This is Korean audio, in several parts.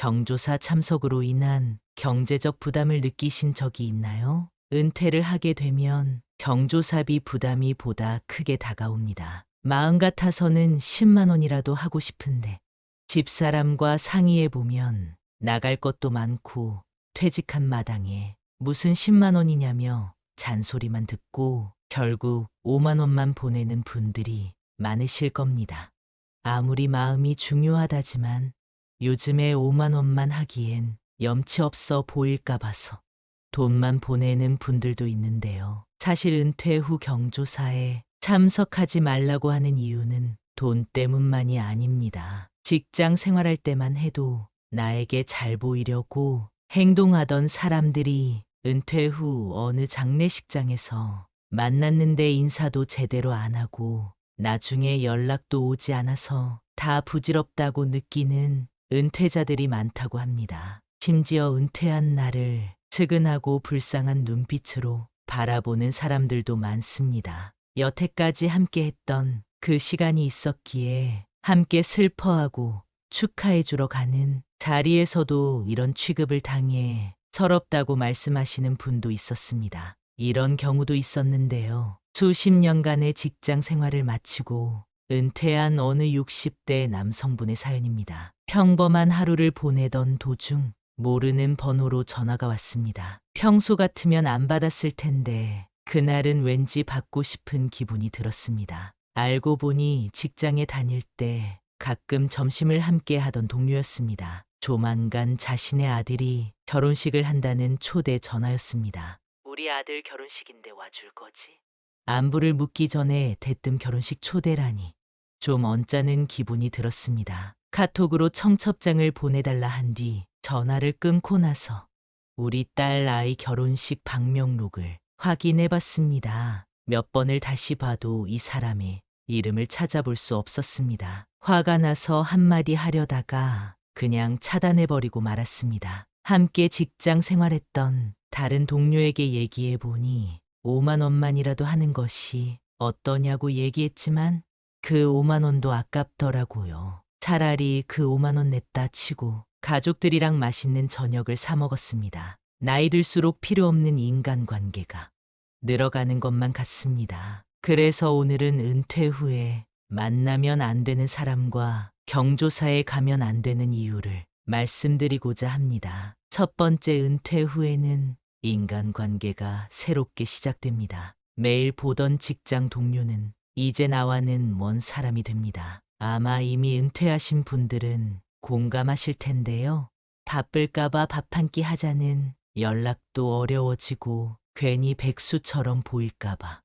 경조사 참석으로 인한 경제적 부담을 느끼신 적이 있나요? 은퇴를 하게 되면 경조사비 부담이 보다 크게 다가옵니다. 마음 같아서는 10만 원이라도 하고 싶은데 집사람과 상의해 보면 나갈 것도 많고 퇴직한 마당에 무슨 10만 원이냐며 잔소리만 듣고 결국 5만 원만 보내는 분들이 많으실 겁니다. 아무리 마음이 중요하다지만 요즘에 5만 원만 하기엔 염치 없어 보일까 봐서 돈만 보내는 분들도 있는데요. 사실 은퇴 후 경조사에 참석하지 말라고 하는 이유는 돈 때문만이 아닙니다. 직장 생활할 때만 해도 나에게 잘 보이려고 행동하던 사람들이 은퇴 후 어느 장례식장에서 만났는데 인사도 제대로 안 하고 나중에 연락도 오지 않아서 다 부질없다고 느끼는 은퇴자들이 많다고 합니다. 심지어 은퇴한 나를 측은하고 불쌍한 눈빛으로 바라보는 사람들도 많습니다. 여태까지 함께했던 그 시간이 있었기에 함께 슬퍼하고 축하해주러 가는 자리에서도 이런 취급을 당해 서럽다고 말씀하시는 분도 있었습니다. 이런 경우도 있었는데요. 수십 년간의 직장 생활을 마치고 은퇴한 어느 60대 남성분의 사연입니다. 평범한 하루를 보내던 도중 모르는 번호로 전화가 왔습니다. 평소 같으면 안 받았을 텐데 그날은 왠지 받고 싶은 기분이 들었습니다. 알고 보니 직장에 다닐 때 가끔 점심을 함께 하던 동료였습니다. 조만간 자신의 아들이 결혼식을 한다는 초대 전화였습니다. 우리 아들 결혼식인데 와줄 거지? 안부를 묻기 전에 대뜸 결혼식 초대라니 좀 언짢은 기분이 들었습니다. 카톡으로 청첩장을 보내달라 한 뒤 전화를 끊고 나서 우리 딸 아이 결혼식 방명록을 확인해 봤습니다. 몇 번을 다시 봐도 이 사람의 이름을 찾아볼 수 없었습니다. 화가 나서 한마디 하려다가 그냥 차단해버리고 말았습니다. 함께 직장 생활했던 다른 동료에게 얘기해 보니 5만 원만이라도 하는 것이 어떠냐고 얘기했지만 그 5만 원도 아깝더라고요. 차라리 그 5만 원 냈다 치고 가족들이랑 맛있는 저녁을 사 먹었습니다. 나이 들수록 필요 없는 인간관계가 늘어가는 것만 같습니다. 그래서 오늘은 은퇴 후에 만나면 안 되는 사람과 경조사에 가면 안 되는 이유를 말씀드리고자 합니다. 첫 번째, 은퇴 후에는 인간관계가 새롭게 시작됩니다. 매일 보던 직장 동료는 이제 나와는 먼 사람이 됩니다. 아마 이미 은퇴하신 분들은 공감하실 텐데요. 바쁠까봐 밥 한 끼 하자는 연락도 어려워지고 괜히 백수처럼 보일까봐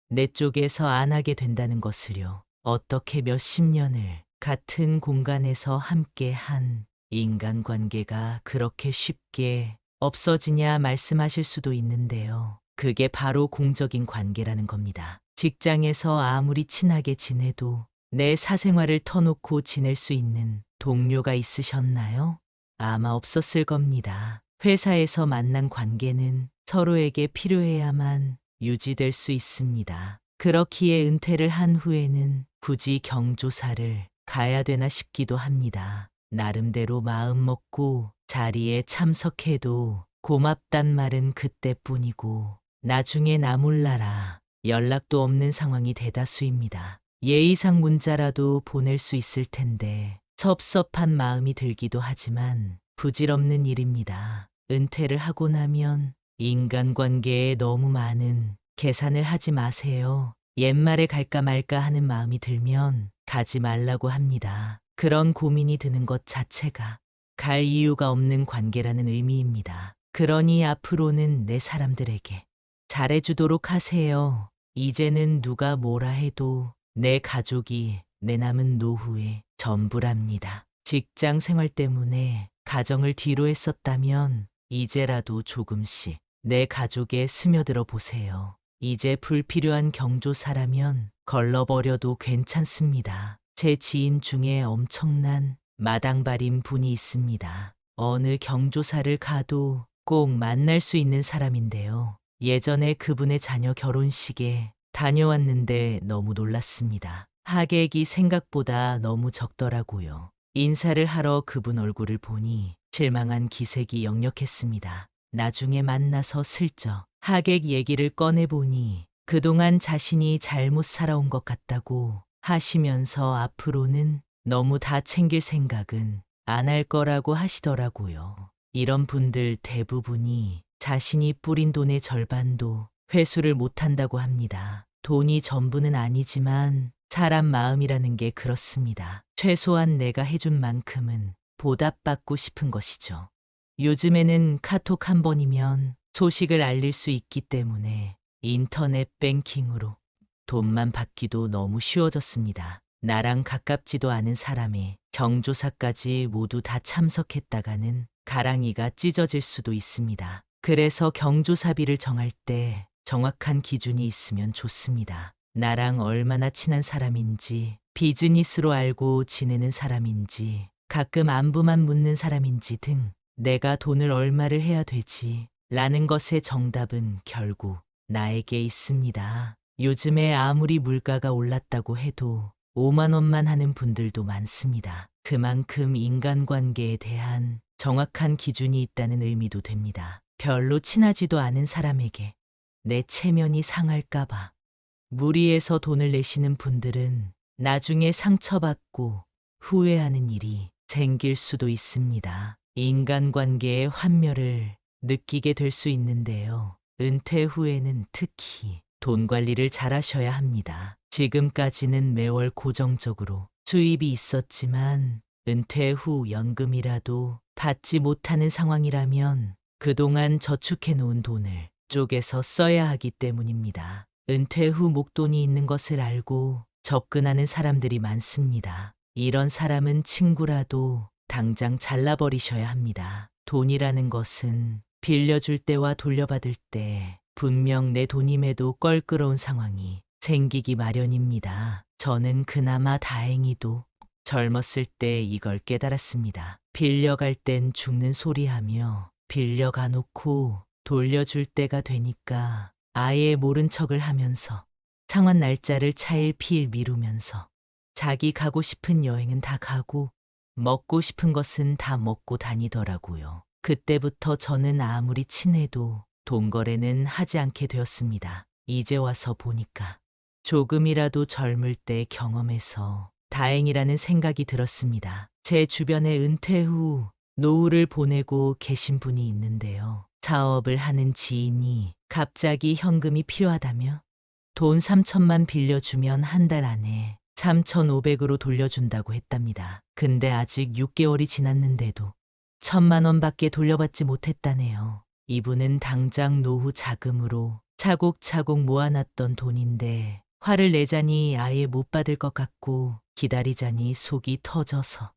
내 쪽에서 안 하게 된다는 것을요. 어떻게 몇십 년을 같은 공간에서 함께 한 인간관계가 그렇게 쉽게 없어지냐 말씀하실 수도 있는데요. 그게 바로 공적인 관계라는 겁니다. 직장에서 아무리 친하게 지내도 내 사생활을 터놓고 지낼 수 있는 동료가 있으셨나요? 아마 없었을 겁니다. 회사에서 만난 관계는 서로에게 필요해야만 유지될 수 있습니다. 그렇기에 은퇴를 한 후에는 굳이 경조사를 가야 되나 싶기도 합니다. 나름대로 마음 먹고 자리에 참석해도 고맙단 말은 그때뿐이고 나중에 나 몰라라 연락도 없는 상황이 대다수입니다. 예의상 문자라도 보낼 수 있을 텐데 섭섭한 마음이 들기도 하지만 부질없는 일입니다. 은퇴를 하고 나면 인간관계에 너무 많은 계산을 하지 마세요. 옛말에 갈까 말까 하는 마음이 들면 가지 말라고 합니다. 그런 고민이 드는 것 자체가 갈 이유가 없는 관계라는 의미입니다. 그러니 앞으로는 내 사람들에게 잘해주도록 하세요. 이제는 누가 뭐라 해도 내 가족이 내 남은 노후의 전부랍니다. 직장 생활 때문에 가정을 뒤로 했었다면 이제라도 조금씩 내 가족에 스며들어 보세요. 이제 불필요한 경조사라면 걸러버려도 괜찮습니다. 제 지인 중에 엄청난 마당발인 분이 있습니다. 어느 경조사를 가도 꼭 만날 수 있는 사람인데요. 예전에 그분의 자녀 결혼식에 다녀왔는데 너무 놀랐습니다. 하객이 생각보다 너무 적더라고요. 인사를 하러 그분 얼굴을 보니 실망한 기색이 역력했습니다. 나중에 만나서 슬쩍 하객 얘기를 꺼내보니 그동안 자신이 잘못 살아온 것 같다고 하시면서 앞으로는 너무 다 챙길 생각은 안 할 거라고 하시더라고요. 이런 분들 대부분이 자신이 뿌린 돈의 절반도 회수를 못한다고 합니다. 돈이 전부는 아니지만 사람 마음이라는 게 그렇습니다. 최소한 내가 해준 만큼은 보답받고 싶은 것이죠. 요즘에는 카톡 한 번이면 소식을 알릴 수 있기 때문에 인터넷 뱅킹으로 돈만 받기도 너무 쉬워졌습니다. 나랑 가깝지도 않은 사람의 경조사까지 모두 다 참석했다가는 가랑이가 찢어질 수도 있습니다. 그래서 경조사비를 정할 때 정확한 기준이 있으면 좋습니다. 나랑 얼마나 친한 사람인지, 비즈니스로 알고 지내는 사람인지, 가끔 안부만 묻는 사람인지 등 내가 돈을 얼마를 해야 되지 라는 것의 정답은 결국 나에게 있습니다. 요즘에 아무리 물가가 올랐다고 해도 5만 원만 하는 분들도 많습니다. 그만큼 인간관계에 대한 정확한 기준이 있다는 의미도 됩니다. 별로 친하지도 않은 사람에게 내 체면이 상할까봐 무리해서 돈을 내시는 분들은 나중에 상처받고 후회하는 일이 생길 수도 있습니다. 인간관계의 환멸을 느끼게 될 수 있는데요. 은퇴 후에는 특히 돈 관리를 잘 하셔야 합니다. 지금까지는 매월 고정적으로 수입이 있었지만 은퇴 후 연금이라도 받지 못하는 상황이라면 그동안 저축해 놓은 돈을 쪼개서 써야 하기 때문입니다. 은퇴 후 목돈이 있는 것을 알고 접근하는 사람들이 많습니다. 이런 사람은 친구라도 당장 잘라버리셔야 합니다. 돈이라는 것은 빌려줄 때와 돌려받을 때 분명 내 돈임에도 껄끄러운 상황이 생기기 마련입니다. 저는 그나마 다행히도 젊었을 때 이걸 깨달았습니다. 빌려갈 땐 죽는 소리하며 빌려가 놓고 돌려줄 때가 되니까 아예 모른 척을 하면서 상환 날짜를 차일피일 미루면서 자기 가고 싶은 여행은 다 가고 먹고 싶은 것은 다 먹고 다니더라고요. 그때부터 저는 아무리 친해도 돈 거래는 하지 않게 되었습니다. 이제 와서 보니까 조금이라도 젊을 때 경험해서 다행이라는 생각이 들었습니다. 제 주변에 은퇴 후 노후를 보내고 계신 분이 있는데요. 사업을 하는 지인이 갑자기 현금이 필요하다며 돈 3천만 빌려주면 한 달 안에 3,500으로 돌려준다고 했답니다. 근데 아직 6개월이 지났는데도 1,000만 원밖에 돌려받지 못했다네요. 이분은 당장 노후 자금으로 차곡차곡 모아놨던 돈인데 화를 내자니 아예 못 받을 것 같고 기다리자니 속이 터져서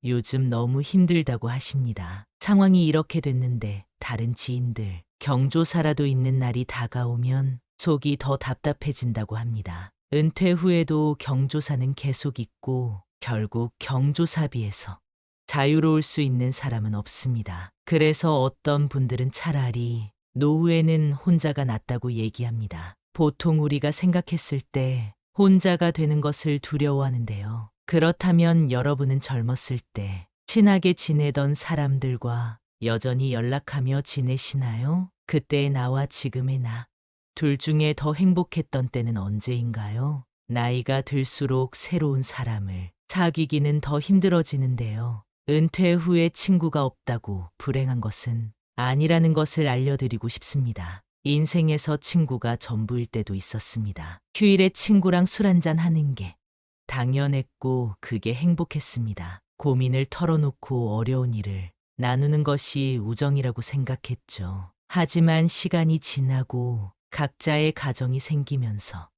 요즘 너무 힘들다고 하십니다. 상황이 이렇게 됐는데 다른 지인들 경조사라도 있는 날이 다가오면 속이 더 답답해진다고 합니다. 은퇴 후에도 경조사는 계속 있고 결국 경조사비에서 자유로울 수 있는 사람은 없습니다. 그래서 어떤 분들은 차라리 노후에는 혼자가 낫다고 얘기합니다. 보통 우리가 생각했을 때 혼자가 되는 것을 두려워하는데요. 그렇다면 여러분은 젊었을 때 친하게 지내던 사람들과 여전히 연락하며 지내시나요? 그때의 나와 지금의 나, 둘 중에 더 행복했던 때는 언제인가요? 나이가 들수록 새로운 사람을 사귀기는 더 힘들어지는데요. 은퇴 후에 친구가 없다고 불행한 것은 아니라는 것을 알려드리고 싶습니다. 인생에서 친구가 전부일 때도 있었습니다. 휴일에 친구랑 술 한잔 하는 게 당연했고 그게 행복했습니다. 고민을 털어놓고 어려운 일을 나누는 것이 우정이라고 생각했죠. 하지만 시간이 지나고 각자의 가정이 생기면서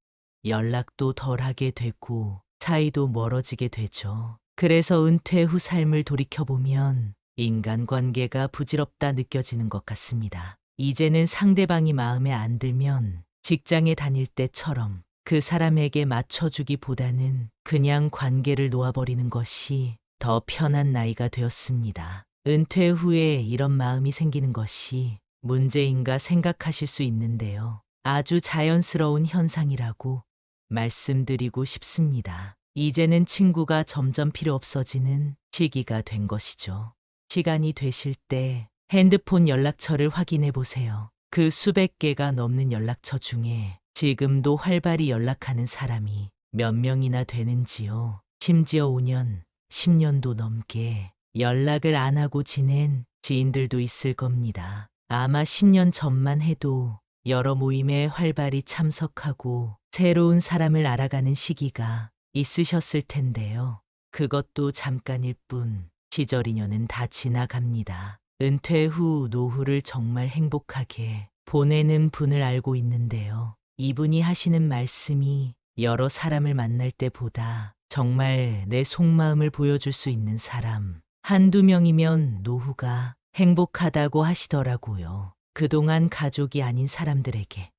연락도 덜하게 되고 사이도 멀어지게 되죠. 그래서 은퇴 후 삶을 돌이켜보면 인간관계가 부질없다 느껴지는 것 같습니다. 이제는 상대방이 마음에 안 들면 직장에 다닐 때처럼 그 사람에게 맞춰주기보다는 그냥 관계를 놓아버리는 것이 더 편한 나이가 되었습니다. 은퇴 후에 이런 마음이 생기는 것이 문제인가 생각하실 수 있는데요. 아주 자연스러운 현상이라고 말씀드리고 싶습니다. 이제는 친구가 점점 필요 없어지는 시기가 된 것이죠. 시간이 되실 때 핸드폰 연락처를 확인해 보세요. 그 수백 개가 넘는 연락처 중에 지금도 활발히 연락하는 사람이 몇 명이나 되는지요. 심지어 5년, 10년도 넘게 연락을 안 하고 지낸 지인들도 있을 겁니다. 아마 10년 전만 해도 여러 모임에 활발히 참석하고 새로운 사람을 알아가는 시기가 있으셨을 텐데요. 그것도 잠깐일 뿐 시절 인연은 다 지나갑니다. 은퇴 후 노후를 정말 행복하게 보내는 분을 알고 있는데요. 이분이 하시는 말씀이 여러 사람을 만날 때보다 정말 내 속마음을 보여줄 수 있는 사람 한두 명이면 노후가 행복하다고 하시더라고요. 그동안 가족이 아닌 사람들에게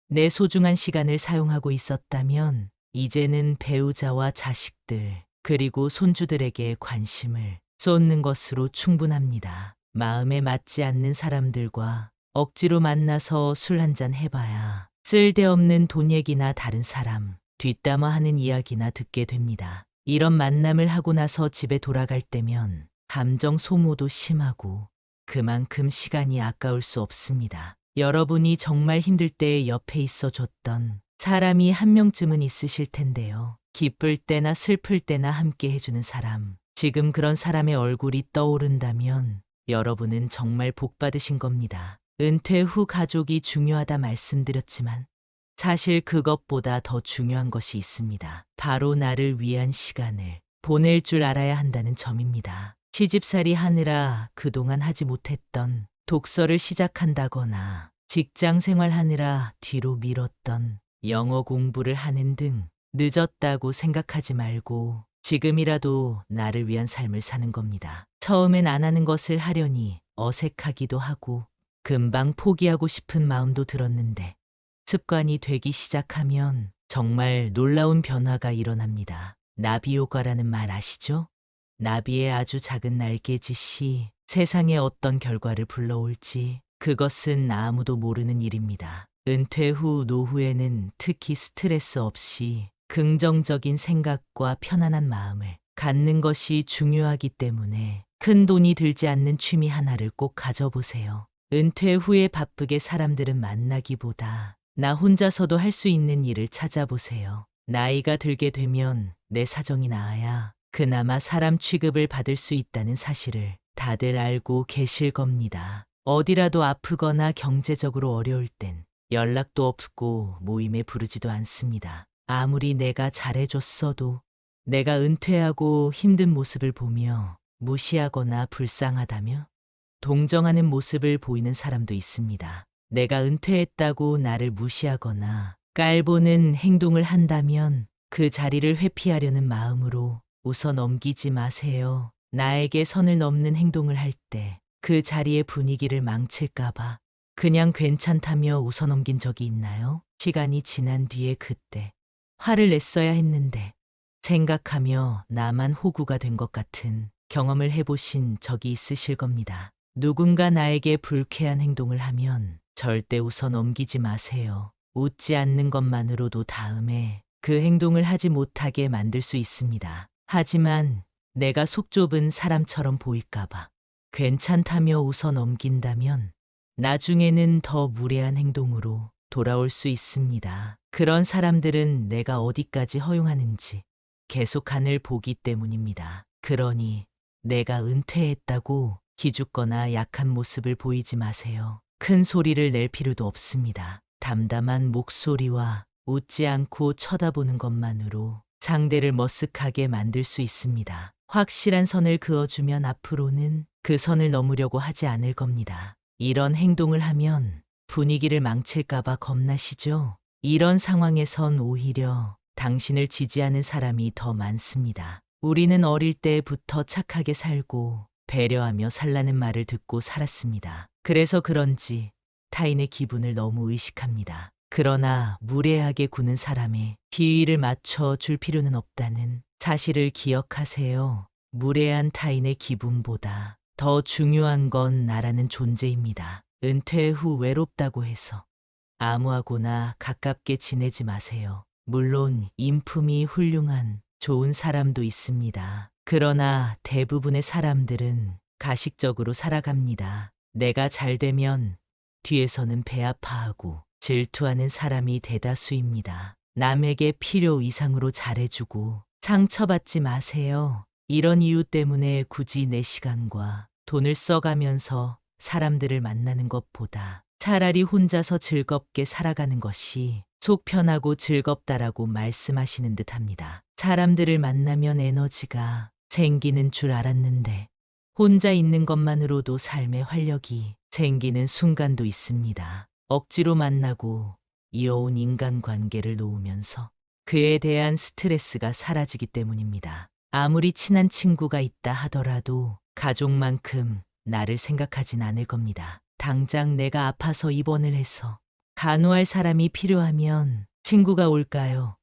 내 소중한 시간을 사용하고 있었다면 이제는 배우자와 자식들 그리고 손주들에게 관심을 쏟는 것으로 충분합니다. 마음에 맞지 않는 사람들과 억지로 만나서 술 한잔 해봐야 쓸데없는 돈 얘기나 다른 사람 뒷담화하는 이야기나 듣게 됩니다. 이런 만남을 하고 나서 집에 돌아갈 때면 감정 소모도 심하고 그만큼 시간이 아까울 수 없습니다. 여러분이 정말 힘들 때 옆에 있어 줬던 사람이 한 명쯤은 있으실 텐데요. 기쁠 때나 슬플 때나 함께 해주는 사람. 지금 그런 사람의 얼굴이 떠오른다면 여러분은 정말 복 받으신 겁니다. 은퇴 후 가족이 중요하다 말씀드렸지만 사실 그것보다 더 중요한 것이 있습니다. 바로 나를 위한 시간을 보낼 줄 알아야 한다는 점입니다. 시집살이 하느라 그동안 하지 못했던 독서를 시작한다거나 직장 생활하느라 뒤로 미뤘던 영어 공부를 하는 등 늦었다고 생각하지 말고 지금이라도 나를 위한 삶을 사는 겁니다. 처음엔 안 하는 것을 하려니 어색하기도 하고 금방 포기하고 싶은 마음도 들었는데 습관이 되기 시작하면 정말 놀라운 변화가 일어납니다. 나비효과라는 말 아시죠? 나비의 아주 작은 날개짓이 세상에 어떤 결과를 불러올지 그것은 아무도 모르는 일입니다. 은퇴 후 노후에는 특히 스트레스 없이 긍정적인 생각과 편안한 마음을 갖는 것이 중요하기 때문에 큰 돈이 들지 않는 취미 하나를 꼭 가져보세요. 은퇴 후에 바쁘게 사람들은 만나기보다 나 혼자서도 할 수 있는 일을 찾아보세요. 나이가 들게 되면 내 사정이 나아야 그나마 사람 취급을 받을 수 있다는 사실을 다들 알고 계실 겁니다. 어디라도 아프거나 경제적으로 어려울 땐 연락도 없고 모임에 부르지도 않습니다. 아무리 내가 잘해줬어도 내가 은퇴하고 힘든 모습을 보며 무시하거나 불쌍하다며 동정하는 모습을 보이는 사람도 있습니다. 내가 은퇴했다고 나를 무시하거나 깔보는 행동을 한다면 그 자리를 회피하려는 마음으로 웃어 넘기지 마세요. 나에게 선을 넘는 행동을 할 때 그 자리의 분위기를 망칠까봐 그냥 괜찮다며 웃어 넘긴 적이 있나요? 시간이 지난 뒤에 그때 화를 냈어야 했는데 생각하며 나만 호구가 된 것 같은 경험을 해보신 적이 있으실 겁니다. 누군가 나에게 불쾌한 행동을 하면 절대 웃어 넘기지 마세요. 웃지 않는 것만으로도 다음에 그 행동을 하지 못하게 만들 수 있습니다. 하지만 내가 속 좁은 사람처럼 보일까봐 괜찮다며 웃어 넘긴다면 나중에는 더 무례한 행동으로 돌아올 수 있습니다. 그런 사람들은 내가 어디까지 허용하는지 계속 하늘 보기 때문입니다. 그러니 내가 은퇴했다고 기죽거나 약한 모습을 보이지 마세요. 큰 소리를 낼 필요도 없습니다. 담담한 목소리와 웃지 않고 쳐다보는 것만으로 상대를 머쓱하게 만들 수 있습니다. 확실한 선을 그어주면 앞으로는 그 선을 넘으려고 하지 않을 겁니다. 이런 행동을 하면 분위기를 망칠까봐 겁나시죠? 이런 상황에선 오히려 당신을 지지하는 사람이 더 많습니다. 우리는 어릴 때부터 착하게 살고 배려하며 살라는 말을 듣고 살았습니다. 그래서 그런지 타인의 기분을 너무 의식합니다. 그러나 무례하게 구는 사람의 비위를 맞춰 줄 필요는 없다는 사실을 기억하세요. 무례한 타인의 기분보다 더 중요한 건 나라는 존재입니다. 은퇴 후 외롭다고 해서 아무하고나 가깝게 지내지 마세요. 물론 인품이 훌륭한 좋은 사람도 있습니다. 그러나 대부분의 사람들은 가식적으로 살아갑니다. 내가 잘 되면 뒤에서는 배 아파하고 질투하는 사람이 대다수입니다. 남에게 필요 이상으로 잘해주고 상처받지 마세요. 이런 이유 때문에 굳이 내 시간과 돈을 써가면서 사람들을 만나는 것보다 차라리 혼자서 즐겁게 살아가는 것이 속 편하고 즐겁다라고 말씀하시는 듯 합니다. 사람들을 만나면 에너지가 생기는 줄 알았는데 혼자 있는 것만으로도 삶의 활력이 생기는 순간도 있습니다. 억지로 만나고 이어온 인간관계를 놓으면서 그에 대한 스트레스가 사라지기 때문입니다. 아무리 친한 친구가 있다 하더라도 가족만큼 나를 생각하진 않을 겁니다. 당장 내가 아파서 입원을 해서 간호할 사람이 필요하면 친구가 올까요?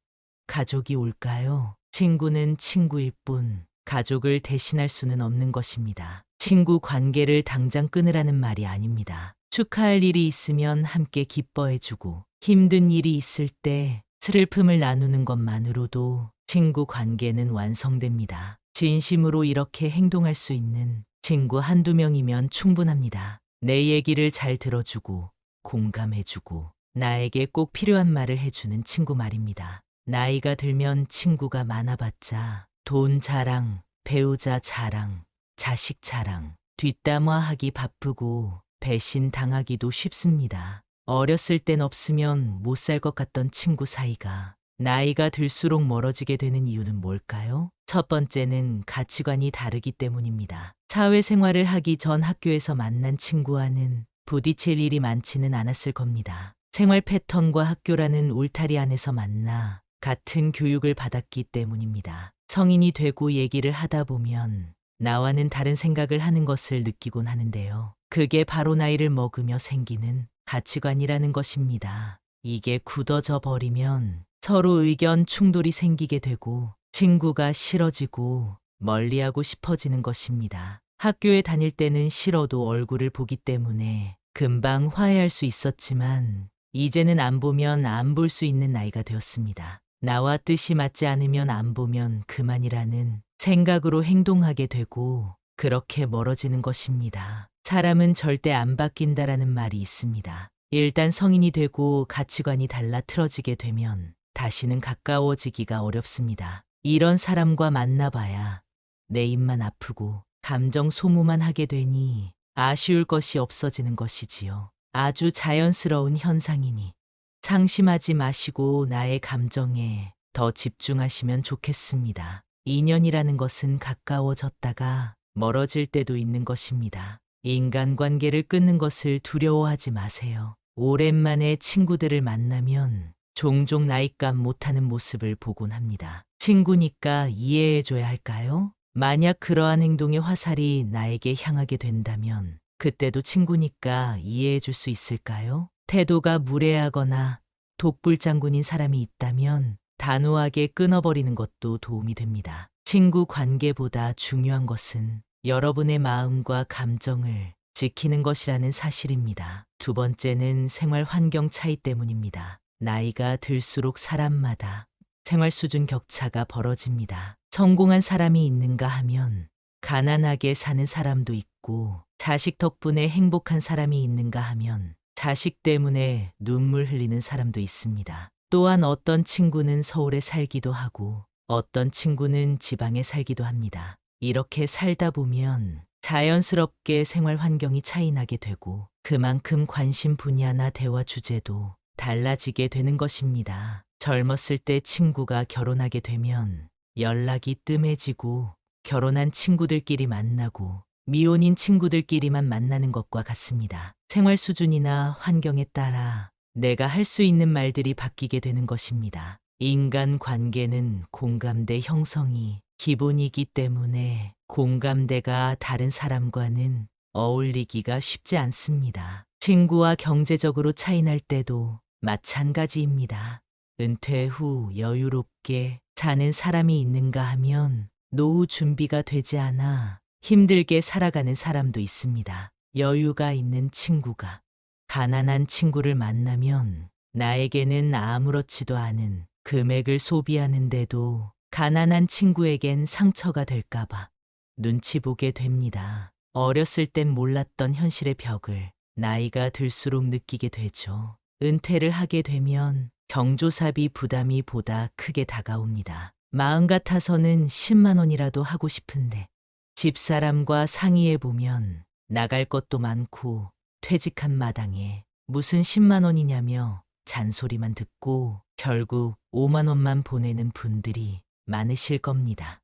가족이 올까요? 친구는 친구일 뿐 가족을 대신할 수는 없는 것입니다. 친구 관계를 당장 끊으라는 말이 아닙니다. 축하할 일이 있으면 함께 기뻐해주고 힘든 일이 있을 때 슬픔을 나누는 것만으로도 친구 관계는 완성됩니다. 진심으로 이렇게 행동할 수 있는 친구 한두 명이면 충분합니다. 내 얘기를 잘 들어주고 공감해주고 나에게 꼭 필요한 말을 해주는 친구 말입니다. 나이가 들면 친구가 많아봤자 돈 자랑, 배우자 자랑, 자식 자랑, 뒷담화하기 바쁘고 배신 당하기도 쉽습니다. 어렸을 땐 없으면 못 살 것 같던 친구 사이가 나이가 들수록 멀어지게 되는 이유는 뭘까요? 첫 번째는 가치관이 다르기 때문입니다. 사회생활을 하기 전 학교에서 만난 친구와는 부딪힐 일이 많지는 않았을 겁니다. 생활 패턴과 학교라는 울타리 안에서 만나 같은 교육을 받았기 때문입니다. 성인이 되고 얘기를 하다 보면 나와는 다른 생각을 하는 것을 느끼곤 하는데요. 그게 바로 나이를 먹으며 생기는 가치관이라는 것입니다. 이게 굳어져 버리면 서로 의견 충돌이 생기게 되고 친구가 싫어지고 멀리하고 싶어지는 것입니다. 학교에 다닐 때는 싫어도 얼굴을 보기 때문에 금방 화해할 수 있었지만 이제는 안 보면 안 볼 수 있는 나이가 되었습니다. 나와 뜻이 맞지 않으면 안 보면 그만이라는 생각으로 행동하게 되고 그렇게 멀어지는 것입니다. 사람은 절대 안 바뀐다라는 말이 있습니다. 일단 성인이 되고 가치관이 달라 틀어지게 되면 다시는 가까워지기가 어렵습니다. 이런 사람과 만나봐야 내 입만 아프고 감정 소모만 하게 되니 아쉬울 것이 없어지는 것이지요. 아주 자연스러운 현상이니 상심하지 마시고 나의 감정에 더 집중하시면 좋겠습니다. 인연이라는 것은 가까워졌다가 멀어질 때도 있는 것입니다. 인간관계를 끊는 것을 두려워하지 마세요. 오랜만에 친구들을 만나면 종종 나이값 못하는 모습을 보곤 합니다. 친구니까 이해해줘야 할까요? 만약 그러한 행동의 화살이 나에게 향하게 된다면 그때도 친구니까 이해해줄 수 있을까요? 태도가 무례하거나 독불장군인 사람이 있다면 단호하게 끊어버리는 것도 도움이 됩니다. 친구 관계보다 중요한 것은 여러분의 마음과 감정을 지키는 것이라는 사실입니다. 두 번째는 생활 환경 차이 때문입니다. 나이가 들수록 사람마다 생활 수준 격차가 벌어집니다. 성공한 사람이 있는가 하면 가난하게 사는 사람도 있고 자식 덕분에 행복한 사람이 있는가 하면 자식 때문에 눈물 흘리는 사람도 있습니다. 또한 어떤 친구는 서울에 살기도 하고 어떤 친구는 지방에 살기도 합니다. 이렇게 살다 보면 자연스럽게 생활 환경이 차이나게 되고 그만큼 관심 분야나 대화 주제도 달라지게 되는 것입니다. 젊었을 때 친구가 결혼하게 되면 연락이 뜸해지고 결혼한 친구들끼리 만나고 미혼인 친구들끼리만 만나는 것과 같습니다. 생활 수준이나 환경에 따라 내가 할 수 있는 말들이 바뀌게 되는 것입니다. 인간 관계는 공감대 형성이 기본이기 때문에 공감대가 다른 사람과는 어울리기가 쉽지 않습니다. 친구와 경제적으로 차이날 때도 마찬가지입니다. 은퇴 후 여유롭게 사는 사람이 있는가 하면 노후 준비가 되지 않아 힘들게 살아가는 사람도 있습니다. 여유가 있는 친구가 가난한 친구를 만나면 나에게는 아무렇지도 않은 금액을 소비하는데도 가난한 친구에겐 상처가 될까봐 눈치 보게 됩니다. 어렸을 땐 몰랐던 현실의 벽을 나이가 들수록 느끼게 되죠. 은퇴를 하게 되면 경조사비 부담이 보다 크게 다가옵니다. 마음 같아서는 10만 원이라도 하고 싶은데 집사람과 상의해보면 나갈 것도 많고 퇴직한 마당에 무슨 10만 원이냐며 잔소리만 듣고 결국 5만 원만 보내는 분들이 많으실 겁니다.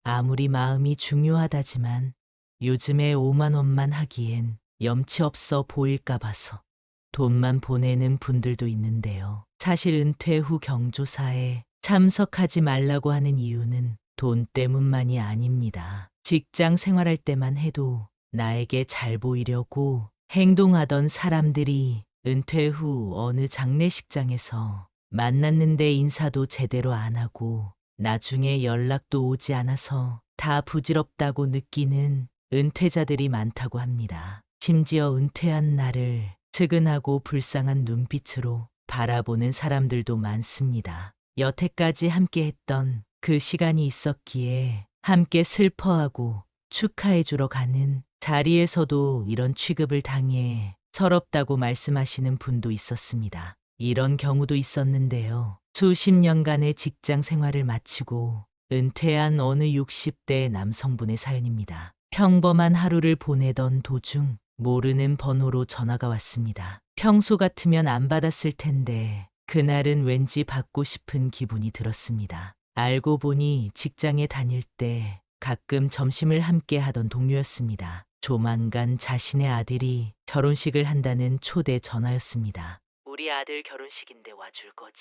아무리 마음이 중요하다지만 요즘에 5만 원만 하기엔 염치 없어 보일까 봐서 돈만 보내는 분들도 있는데요. 사실 은퇴 후 경조사에 참석하지 말라고 하는 이유는 돈 때문만이 아닙니다. 직장 생활할 때만 해도 나에게 잘 보이려고 행동하던 사람들이 은퇴 후 어느 장례식장에서 만났는데 인사도 제대로 안 하고 나중에 연락도 오지 않아서 다 부질없다고 느끼는 은퇴자들이 많다고 합니다. 심지어 은퇴한 나를 측은하고 불쌍한 눈빛으로 바라보는 사람들도 많습니다. 여태까지 함께했던 그 시간이 있었기에 함께 슬퍼하고 축하해주러 가는 자리에서도 이런 취급을 당해 서럽다고 말씀하시는 분도 있었습니다. 이런 경우도 있었는데요. 수십 년간의 직장 생활을 마치고 은퇴한 어느 60대 남성분의 사연입니다. 평범한 하루를 보내던 도중 모르는 번호로 전화가 왔습니다. 평소 같으면 안 받았을 텐데 그날은 왠지 받고 싶은 기분이 들었습니다. 알고 보니 직장에 다닐 때 가끔 점심을 함께 하던 동료였습니다. 조만간 자신의 아들이 결혼식을 한다는 초대 전화였습니다. 우리 아들 결혼식인데 와줄 거지?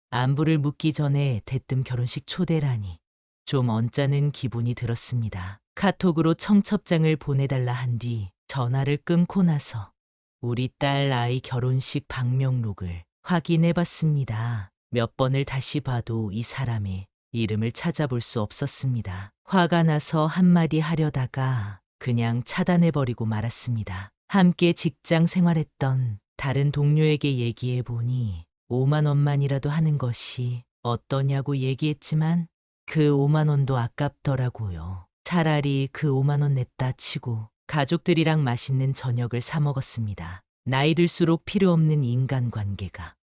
안부를 묻기 전에 대뜸 결혼식 초대라니 좀 언짢은 기분이 들었습니다. 카톡으로 청첩장을 보내달라 한 뒤 전화를 끊고 나서 우리 딸 아이 결혼식 방명록을 확인해 봤습니다. 몇 번을 다시 봐도 이 사람의 이름을 찾아볼 수 없었습니다. 화가 나서 한마디 하려다가 그냥 차단해버리고 말았습니다. 함께 직장 생활했던 다른 동료에게 얘기해 보니 5만 원만이라도 하는 것이 어떠냐고 얘기했지만 그 5만 원도 아깝더라고요. 차라리 그 5만 원 냈다 치고 가족들이랑 맛있는 저녁을 사 먹었습니다. 나이 들수록 필요 없는 인간관계가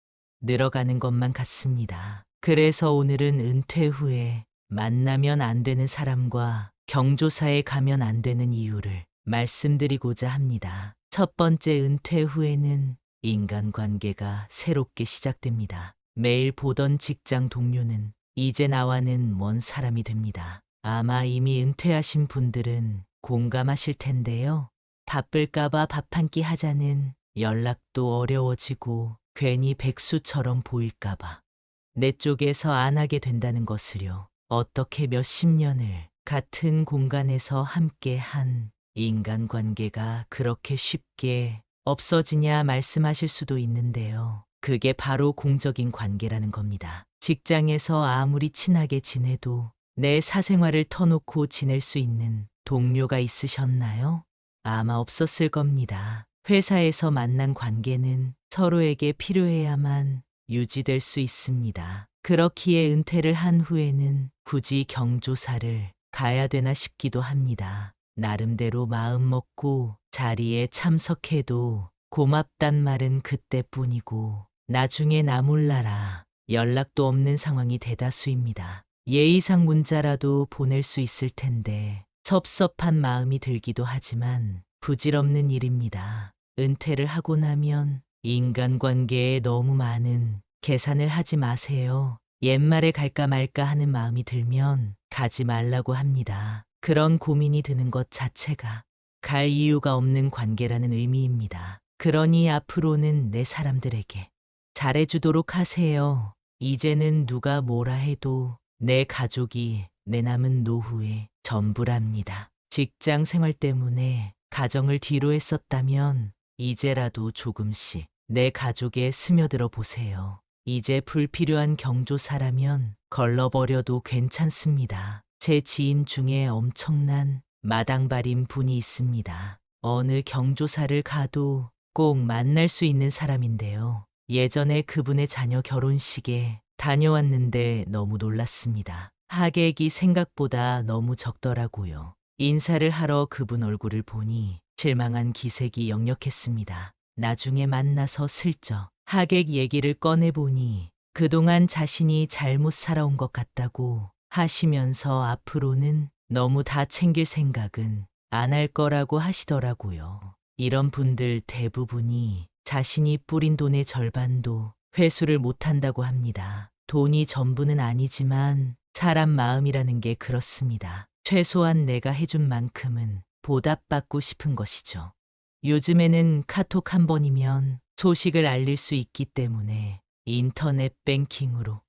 늘어가는 것만 같습니다. 그래서 오늘은 은퇴 후에 만나면 안 되는 사람과 경조사에 가면 안 되는 이유를 말씀드리고자 합니다. 첫 번째, 은퇴 후에는 인간관계가 새롭게 시작됩니다. 매일 보던 직장 동료는 이제 나와는 먼 사람이 됩니다. 아마 이미 은퇴하신 분들은 공감하실 텐데요. 바쁠까봐 밥 한 끼 하자는 연락도 어려워지고 괜히 백수처럼 보일까봐 내 쪽에서 안 하게 된다는 것을요. 어떻게 몇십 년을 같은 공간에서 함께 한 인간관계가 그렇게 쉽게 없어지냐 말씀하실 수도 있는데요. 그게 바로 공적인 관계라는 겁니다. 직장에서 아무리 친하게 지내도 내 사생활을 터놓고 지낼 수 있는 동료가 있으셨나요? 아마 없었을 겁니다. 회사에서 만난 관계는 서로에게 필요해야만 유지될 수 있습니다. 그렇기에 은퇴를 한 후에는 굳이 경조사를 가야 되나 싶기도 합니다. 나름대로 마음 먹고 자리에 참석해도 고맙단 말은 그때뿐이고 나중에 나 몰라라 연락도 없는 상황이 대다수입니다. 예의상 문자라도 보낼 수 있을 텐데 섭섭한 마음이 들기도 하지만 부질없는 일입니다. 은퇴를 하고 나면 인간관계에 너무 많은 계산을 하지 마세요. 옛말에 갈까 말까 하는 마음이 들면 가지 말라고 합니다. 그런 고민이 드는 것 자체가 갈 이유가 없는 관계라는 의미입니다. 그러니 앞으로는 내 사람들에게 잘해주도록 하세요. 이제는 누가 뭐라 해도 내 가족이 내 남은 노후의 전부랍니다. 직장 생활 때문에 가정을 뒤로 했었다면 이제라도 조금씩 내 가족에 스며들어 보세요. 이제 불필요한 경조사라면 걸러버려도 괜찮습니다. 제 지인 중에 엄청난 마당발인 분이 있습니다. 어느 경조사를 가도 꼭 만날 수 있는 사람인데요. 예전에 그분의 자녀 결혼식에 다녀왔는데 너무 놀랐습니다. 하객이 생각보다 너무 적더라고요. 인사를 하러 그분 얼굴을 보니 실망한 기색이 역력했습니다. 나중에 만나서 슬쩍 하객 얘기를 꺼내보니 그동안 자신이 잘못 살아온 것 같다고 하시면서 앞으로는 너무 다 챙길 생각은 안 할 거라고 하시더라고요. 이런 분들 대부분이 자신이 뿌린 돈의 절반도 회수를 못한다고 합니다. 돈이 전부는 아니지만 사람 마음이라는 게 그렇습니다. 최소한 내가 해준 만큼은 보답받고 싶은 것이죠. 요즘에는 카톡 한 번이면 소식을 알릴 수 있기 때문에 인터넷 뱅킹으로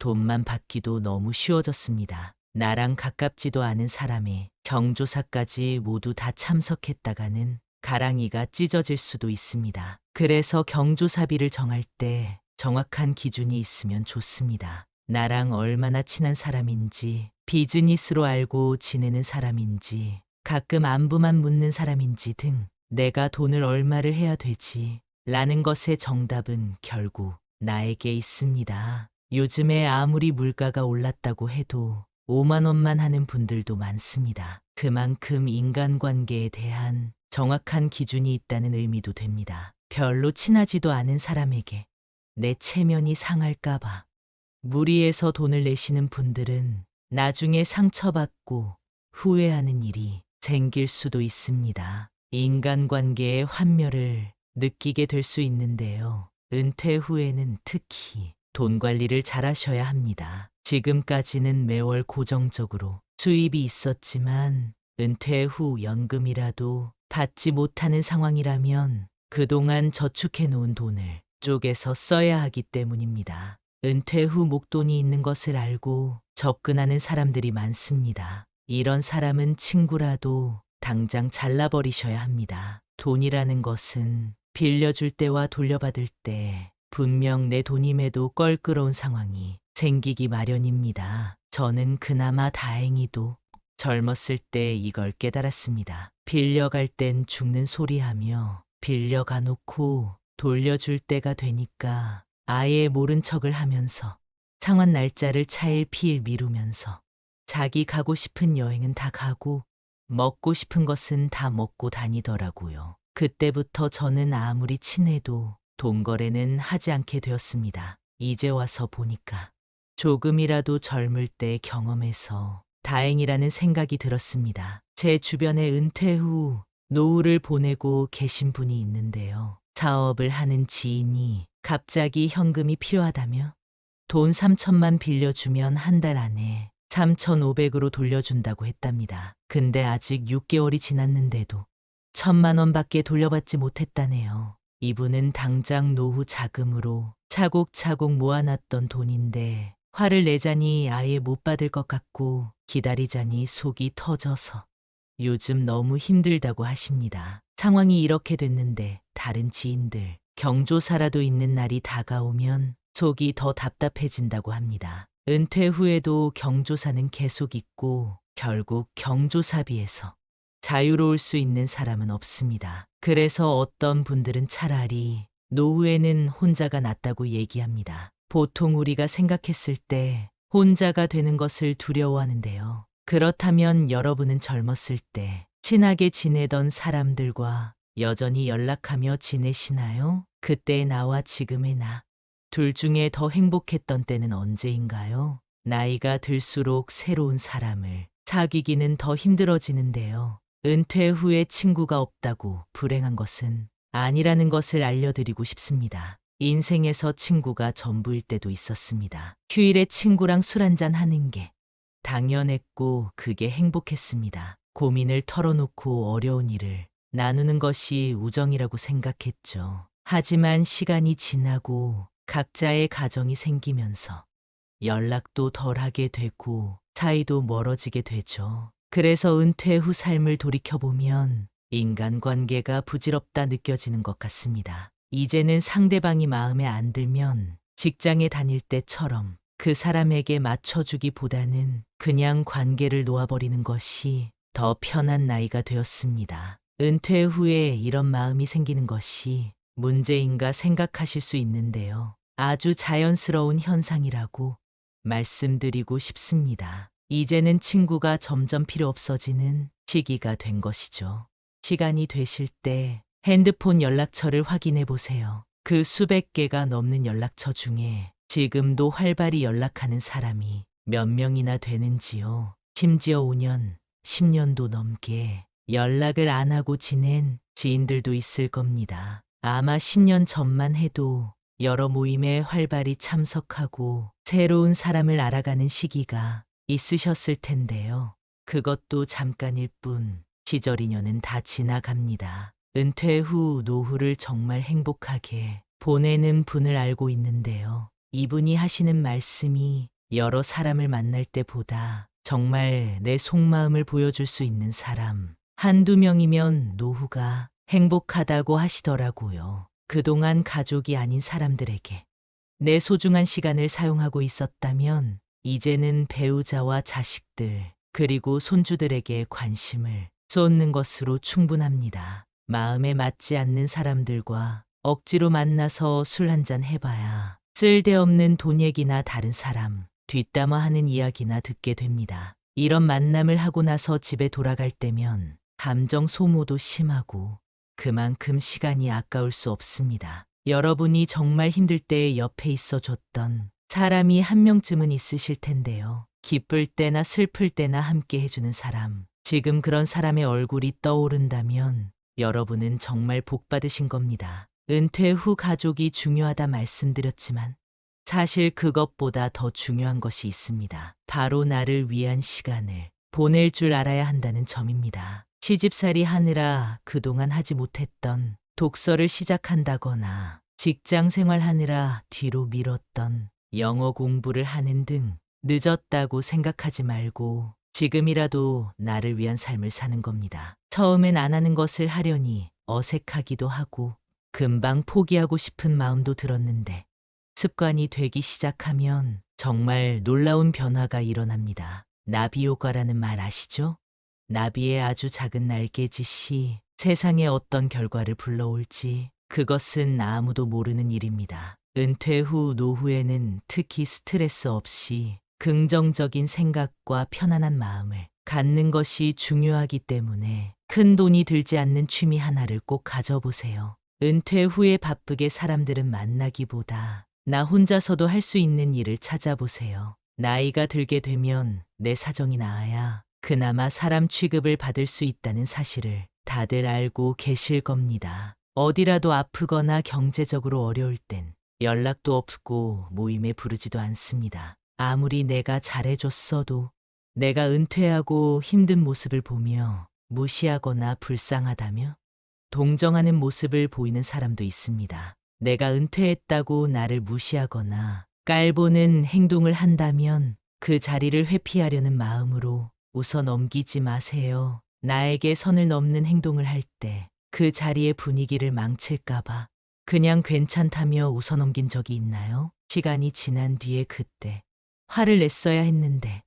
돈만 받기도 너무 쉬워졌습니다. 나랑 가깝지도 않은 사람의 경조사까지 모두 다 참석했다가는 가랑이가 찢어질 수도 있습니다. 그래서 경조사비를 정할 때 정확한 기준이 있으면 좋습니다. 나랑 얼마나 친한 사람인지, 비즈니스로 알고 지내는 사람인지, 가끔 안부만 묻는 사람인지 등 내가 돈을 얼마를 해야 되지 라는 것의 정답은 결국 나에게 있습니다. 요즘에 아무리 물가가 올랐다고 해도 5만 원만 하는 분들도 많습니다. 그만큼 인간관계에 대한 정확한 기준이 있다는 의미도 됩니다. 별로 친하지도 않은 사람에게 내 체면이 상할까봐 무리해서 돈을 내시는 분들은 나중에 상처받고 후회하는 일이 생길 수도 있습니다. 인간관계의 환멸을 느끼게 될 수 있는데요. 은퇴 후에는 특히 돈 관리를 잘 하셔야 합니다. 지금까지는 매월 고정적으로 수입이 있었지만 은퇴 후 연금이라도 받지 못하는 상황이라면 그동안 저축해 놓은 돈을 쪼개서 써야 하기 때문입니다. 은퇴 후 목돈이 있는 것을 알고 접근하는 사람들이 많습니다. 이런 사람은 친구라도 당장 잘라버리셔야 합니다. 돈이라는 것은 빌려줄 때와 돌려받을 때 분명 내 돈임에도 껄끄러운 상황이 생기기 마련입니다. 저는 그나마 다행히도 젊었을 때 이걸 깨달았습니다. 빌려갈 땐 죽는 소리하며 빌려가 놓고 돌려줄 때가 되니까 아예 모른 척을 하면서 상환 날짜를 차일피일 미루면서 자기 가고 싶은 여행은 다 가고 먹고 싶은 것은 다 먹고 다니더라고요. 그때부터 저는 아무리 친해도 돈 거래는 하지 않게 되었습니다. 이제 와서 보니까 조금이라도 젊을 때 경험해서 다행이라는 생각이 들었습니다. 제 주변에 은퇴 후 노후를 보내고 계신 분이 있는데요. 사업을 하는 지인이 갑자기 현금이 필요하다며 돈 3천만 빌려주면 한 달 안에 3,500으로 돌려준다고 했답니다. 근데 아직 6개월이 지났는데도 1,000만 원밖에 돌려받지 못했다네요. 이분은 당장 노후 자금으로 차곡차곡 모아놨던 돈인데 화를 내자니 아예 못 받을 것 같고 기다리자니 속이 터져서 요즘 너무 힘들다고 하십니다. 상황이 이렇게 됐는데 다른 지인들 경조사라도 있는 날이 다가오면 속이 더 답답해진다고 합니다. 은퇴 후에도 경조사는 계속 있고 결국 경조사비에서 자유로울 수 있는 사람은 없습니다. 그래서 어떤 분들은 차라리 노후에는 혼자가 낫다고 얘기합니다. 보통 우리가 생각했을 때 혼자가 되는 것을 두려워하는데요. 그렇다면 여러분은 젊었을 때 친하게 지내던 사람들과 여전히 연락하며 지내시나요? 그때의 나와 지금의 나. 둘 중에 더 행복했던 때는 언제인가요? 나이가 들수록 새로운 사람을 사귀기는 더 힘들어지는데요. 은퇴 후에 친구가 없다고 불행한 것은 아니라는 것을 알려드리고 싶습니다. 인생에서 친구가 전부일 때도 있었습니다. 휴일에 친구랑 술 한잔 하는 게 당연했고 그게 행복했습니다. 고민을 털어놓고 어려운 일을 나누는 것이 우정이라고 생각했죠. 하지만 시간이 지나고 각자의 가정이 생기면서 연락도 덜하게 되고 사이도 멀어지게 되죠. 그래서 은퇴 후 삶을 돌이켜보면 인간관계가 부질없다 느껴지는 것 같습니다. 이제는 상대방이 마음에 안 들면 직장에 다닐 때처럼 그 사람에게 맞춰주기보다는 그냥 관계를 놓아버리는 것이 더 편한 나이가 되었습니다. 은퇴 후에 이런 마음이 생기는 것이 문제인가 생각하실 수 있는데요. 아주 자연스러운 현상이라고 말씀드리고 싶습니다. 이제는 친구가 점점 필요 없어지는 시기가 된 것이죠. 시간이 되실 때 핸드폰 연락처를 확인해 보세요. 그 수백 개가 넘는 연락처 중에 지금도 활발히 연락하는 사람이 몇 명이나 되는지요. 심지어 5년, 10년도 넘게 연락을 안 하고 지낸 지인들도 있을 겁니다. 아마 10년 전만 해도 여러 모임에 활발히 참석하고 새로운 사람을 알아가는 시기가 있으셨을 텐데요. 그것도 잠깐일 뿐 시절 인연은 다 지나갑니다. 은퇴 후 노후를 정말 행복하게 보내는 분을 알고 있는데요. 이분이 하시는 말씀이 여러 사람을 만날 때보다 정말 내 속마음을 보여줄 수 있는 사람 한두 명이면 노후가 행복하다고 하시더라고요. 그동안 가족이 아닌 사람들에게 내 소중한 시간을 사용하고 있었다면 이제는 배우자와 자식들 그리고 손주들에게 관심을 쏟는 것으로 충분합니다. 마음에 맞지 않는 사람들과 억지로 만나서 술 한잔 해봐야 쓸데없는 돈 얘기나 다른 사람 뒷담화하는 이야기나 듣게 됩니다. 이런 만남을 하고 나서 집에 돌아갈 때면 감정 소모도 심하고 그만큼 시간이 아까울 수 없습니다. 여러분이 정말 힘들 때 옆에 있어 줬던 사람이 한 명쯤은 있으실 텐데요. 기쁠 때나 슬플 때나 함께 해주는 사람. 지금 그런 사람의 얼굴이 떠오른다면 여러분은 정말 복 받으신 겁니다. 은퇴 후 가족이 중요하다 말씀드렸지만 사실 그것보다 더 중요한 것이 있습니다. 바로 나를 위한 시간을 보낼 줄 알아야 한다는 점입니다. 시집살이 하느라 그동안 하지 못했던 독서를 시작한다거나 직장 생활하느라 뒤로 미뤘던 영어 공부를 하는 등 늦었다고 생각하지 말고 지금이라도 나를 위한 삶을 사는 겁니다. 처음엔 안 하는 것을 하려니 어색하기도 하고 금방 포기하고 싶은 마음도 들었는데 습관이 되기 시작하면 정말 놀라운 변화가 일어납니다. 나비효과라는 말 아시죠? 나비의 아주 작은 날개짓이 세상에 어떤 결과를 불러올지 그것은 아무도 모르는 일입니다. 은퇴 후 노후에는 특히 스트레스 없이 긍정적인 생각과 편안한 마음을 갖는 것이 중요하기 때문에 큰 돈이 들지 않는 취미 하나를 꼭 가져보세요. 은퇴 후에 바쁘게 사람들은 만나기보다 나 혼자서도 할 수 있는 일을 찾아보세요. 나이가 들게 되면 내 사정이 나아야 그나마 사람 취급을 받을 수 있다는 사실을 다들 알고 계실 겁니다. 어디라도 아프거나 경제적으로 어려울 땐 연락도 없고 모임에 부르지도 않습니다. 아무리 내가 잘해줬어도 내가 은퇴하고 힘든 모습을 보며 무시하거나 불쌍하다며 동정하는 모습을 보이는 사람도 있습니다. 내가 은퇴했다고 나를 무시하거나 깔보는 행동을 한다면 그 자리를 회피하려는 마음으로 웃어 넘기지 마세요. 나에게 선을 넘는 행동을 할 때 그 자리의 분위기를 망칠까봐 그냥 괜찮다며 웃어 넘긴 적이 있나요? 시간이 지난 뒤에 그때 화를 냈어야 했는데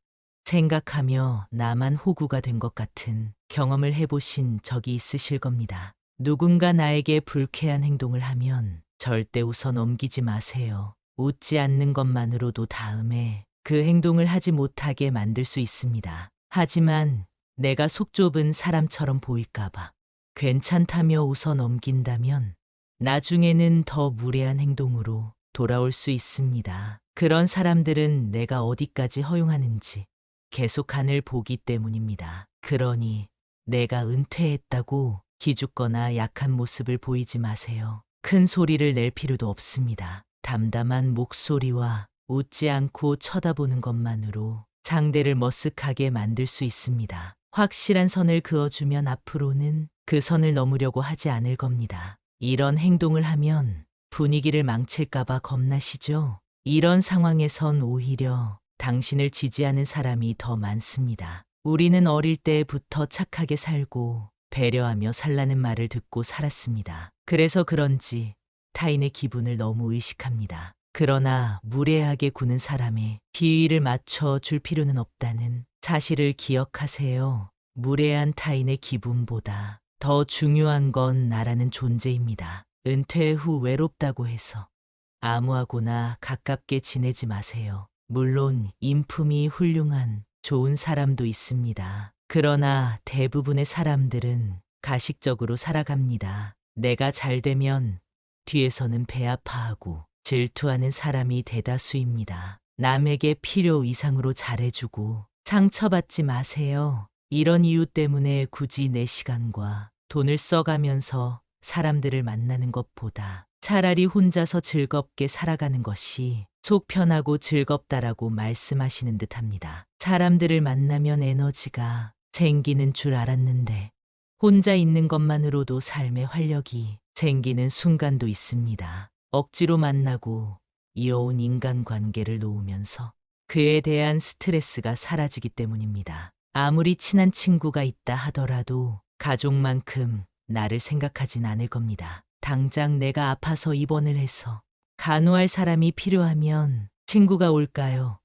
생각하며 나만 호구가 된 것 같은 경험을 해보신 적이 있으실 겁니다. 누군가 나에게 불쾌한 행동을 하면 절대 웃어 넘기지 마세요. 웃지 않는 것만으로도 다음에 그 행동을 하지 못하게 만들 수 있습니다. 하지만 내가 속 좁은 사람처럼 보일까봐 괜찮다며 웃어 넘긴다면 나중에는 더 무례한 행동으로 돌아올 수 있습니다. 그런 사람들은 내가 어디까지 허용하는지 계속 하늘 보기 때문입니다. 그러니 내가 은퇴했다고 기죽거나 약한 모습을 보이지 마세요. 큰 소리를 낼 필요도 없습니다. 담담한 목소리와 웃지 않고 쳐다보는 것만으로 상대를 머쓱하게 만들 수 있습니다. 확실한 선을 그어주면 앞으로는 그 선을 넘으려고 하지 않을 겁니다. 이런 행동을 하면 분위기를 망칠까봐 겁나시죠? 이런 상황에선 오히려 당신을 지지하는 사람이 더 많습니다. 우리는 어릴 때부터 착하게 살고 배려하며 살라는 말을 듣고 살았습니다. 그래서 그런지 타인의 기분을 너무 의식합니다. 그러나 무례하게 구는 사람의 비위를 맞춰 줄 필요는 없다는 사실을 기억하세요. 무례한 타인의 기분보다 더 중요한 건 나라는 존재입니다. 은퇴 후 외롭다고 해서 아무하고나 가깝게 지내지 마세요. 물론 인품이 훌륭한 좋은 사람도 있습니다. 그러나 대부분의 사람들은 가식적으로 살아갑니다. 내가 잘 되면 뒤에서는 배 아파하고 질투하는 사람이 대다수입니다. 남에게 필요 이상으로 잘해주고 상처받지 마세요. 이런 이유 때문에 굳이 내 시간과 돈을 써가면서 사람들을 만나는 것보다 차라리 혼자서 즐겁게 살아가는 것이 속 편하고 즐겁다라고 말씀하시는 듯합니다. 사람들을 만나면 에너지가 생기는 줄 알았는데 혼자 있는 것만으로도 삶의 활력이 생기는 순간도 있습니다. 억지로 만나고 이어온 인간관계를 놓으면서 그에 대한 스트레스가 사라지기 때문입니다. 아무리 친한 친구가 있다 하더라도 가족만큼 나를 생각하진 않을 겁니다. 당장 내가 아파서 입원을 해서 간호할 사람이 필요하면 친구가 올까요?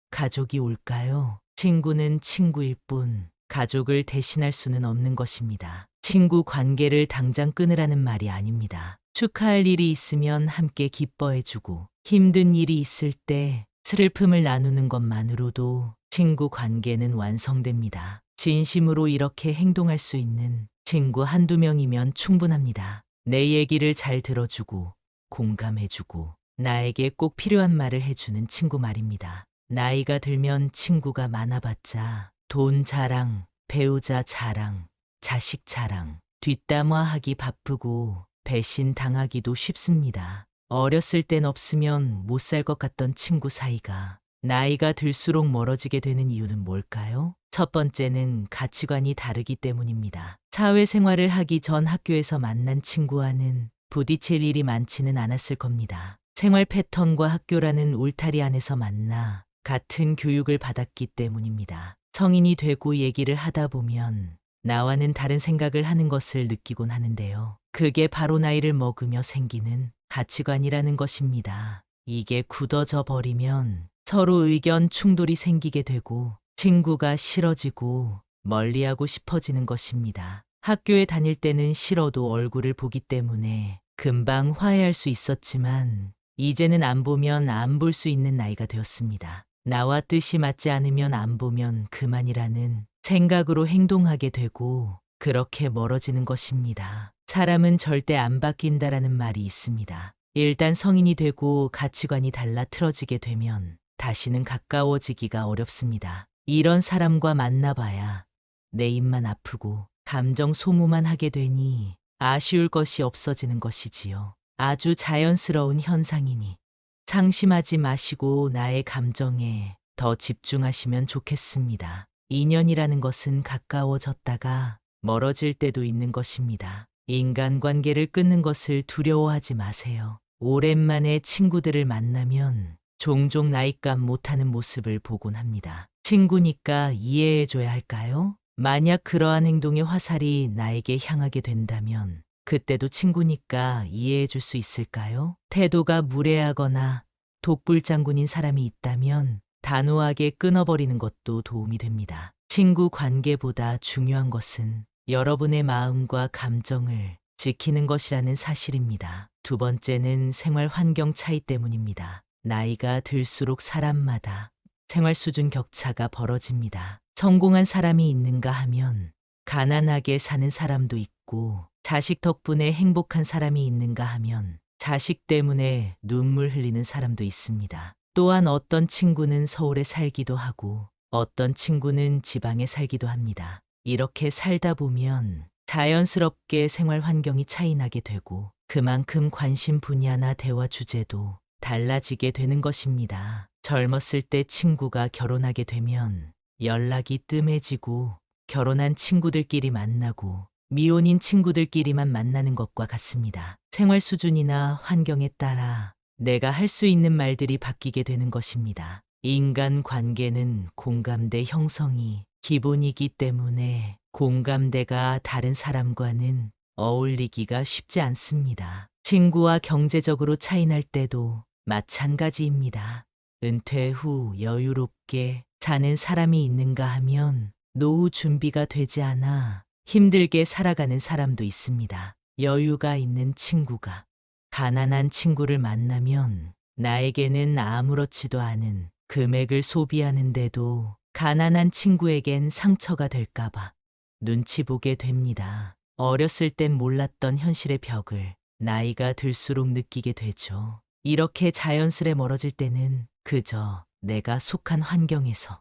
가족이 올까요? 친구는 친구일 뿐 가족을 대신할 수는 없는 것입니다. 친구 관계를 당장 끊으라는 말이 아닙니다. 축하할 일이 있으면 함께 기뻐해주고 힘든 일이 있을 때 슬픔을 나누는 것만으로도 친구 관계는 완성됩니다. 진심으로 이렇게 행동할 수 있는 친구 한두 명이면 충분합니다. 내 얘기를 잘 들어주고 공감해주고 나에게 꼭 필요한 말을 해주는 친구 말입니다. 나이가 들면 친구가 많아봤자 돈 자랑, 배우자 자랑, 자식 자랑, 뒷담화하기 바쁘고 배신 당하기도 쉽습니다. 어렸을 땐 없으면 못 살 것 같던 친구 사이가 나이가 들수록 멀어지게 되는 이유는 뭘까요? 첫 번째는 가치관이 다르기 때문입니다. 사회생활을 하기 전 학교에서 만난 친구와는 부딪힐 일이 많지는 않았을 겁니다. 생활 패턴과 학교라는 울타리 안에서 만나 같은 교육을 받았기 때문입니다. 성인이 되고 얘기를 하다 보면 나와는 다른 생각을 하는 것을 느끼곤 하는데요. 그게 바로 나이를 먹으며 생기는 가치관이라는 것입니다. 이게 굳어져 버리면 서로 의견 충돌이 생기게 되고 친구가 싫어지고 멀리하고 싶어지는 것입니다. 학교에 다닐 때는 싫어도 얼굴을 보기 때문에 금방 화해할 수 있었지만 이제는 안 보면 안 볼 수 있는 나이가 되었습니다. 나와 뜻이 맞지 않으면 안 보면 그만이라는 생각으로 행동하게 되고 그렇게 멀어지는 것입니다. 사람은 절대 안 바뀐다라는 말이 있습니다. 일단 성인이 되고 가치관이 달라 틀어지게 되면 다시는 가까워지기가 어렵습니다. 이런 사람과 만나봐야 내 입만 아프고 감정 소모만 하게 되니 아쉬울 것이 없어지는 것이지요. 아주 자연스러운 현상이니 상심하지 마시고 나의 감정에 더 집중하시면 좋겠습니다. 인연이라는 것은 가까워졌다가 멀어질 때도 있는 것입니다. 인간관계를 끊는 것을 두려워하지 마세요. 오랜만에 친구들을 만나면 종종 나이값 못하는 모습을 보곤 합니다. 친구니까 이해해줘야 할까요? 만약 그러한 행동의 화살이 나에게 향하게 된다면 그때도 친구니까 이해해줄 수 있을까요? 태도가 무례하거나 독불장군인 사람이 있다면 단호하게 끊어버리는 것도 도움이 됩니다. 친구 관계보다 중요한 것은 여러분의 마음과 감정을 지키는 것이라는 사실입니다. 두 번째는 생활 환경 차이 때문입니다. 나이가 들수록 사람마다 생활 수준 격차가 벌어집니다. 성공한 사람이 있는가 하면 가난하게 사는 사람도 있고 자식 덕분에 행복한 사람이 있는가 하면 자식 때문에 눈물 흘리는 사람도 있습니다. 또한 어떤 친구는 서울에 살기도 하고 어떤 친구는 지방에 살기도 합니다. 이렇게 살다 보면 자연스럽게 생활 환경이 차이나게 되고 그만큼 관심 분야나 대화 주제도 달라지게 되는 것입니다. 젊었을 때 친구가 결혼하게 되면 연락이 뜸해지고 결혼한 친구들끼리 만나고 미혼인 친구들끼리만 만나는 것과 같습니다. 생활 수준이나 환경에 따라 내가 할 수 있는 말들이 바뀌게 되는 것입니다. 인간 관계는 공감대 형성이 기본이기 때문에 공감대가 다른 사람과는 어울리기가 쉽지 않습니다. 친구와 경제적으로 차이날 때도 마찬가지입니다. 은퇴 후 여유롭게 사는 사람이 있는가 하면 노후 준비가 되지 않아 힘들게 살아가는 사람도 있습니다. 여유가 있는 친구가 가난한 친구를 만나면 나에게는 아무렇지도 않은 금액을 소비하는데도 가난한 친구에겐 상처가 될까봐 눈치 보게 됩니다. 어렸을 땐 몰랐던 현실의 벽을 나이가 들수록 느끼게 되죠. 이렇게 자연스레 멀어질 때는 그저 내가 속한 환경에서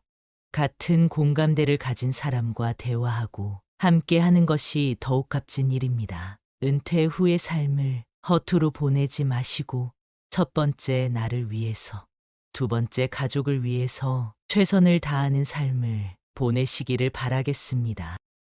같은 공감대를 가진 사람과 대화하고 함께 하는 것이 더욱 값진 일입니다. 은퇴 후의 삶을 허투루 보내지 마시고 첫 번째 나를 위해서, 두 번째 가족을 위해서 최선을 다하는 삶을 보내시기를 바라겠습니다.